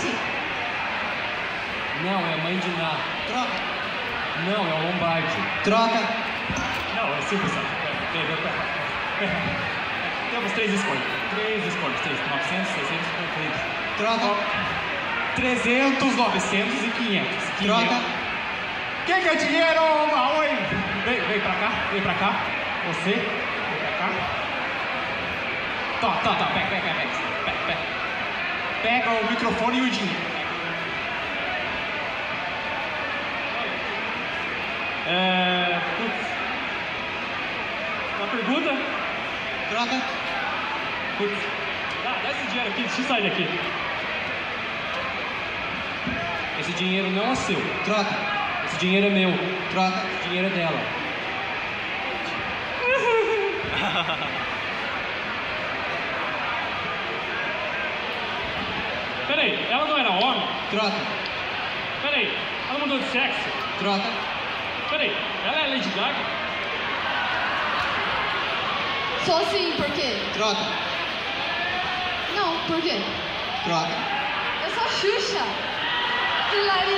Beth? Não, é mãe de Ná. Troca. Não, é o Lombardi. Troca. Não, é simples. Temos 3 escolhas. 3 escolhas. 900, 600, 500. Troca. 300, 900 e 500. Troca. Quem quer dinheiro? Oi! Vem pra cá, vem pra cá. Você, vem pra cá. Tá, pega. Pega o microfone e o dinheiro. Uma pergunta? Troca. Putz. Dá esse dinheiro aqui, deixa eu sair daqui. Esse dinheiro não é seu. Troca. Esse dinheiro é meu. Troca. Esse dinheiro é dela. Peraí, ela não era homem? Troca. Peraí, ela mudou de sexo? Troca. Peraí, ela é Lady Gaga? Sou sim, por quê? Troca. Não, por quê? Troca. Eu sou a Xuxa. Hilari,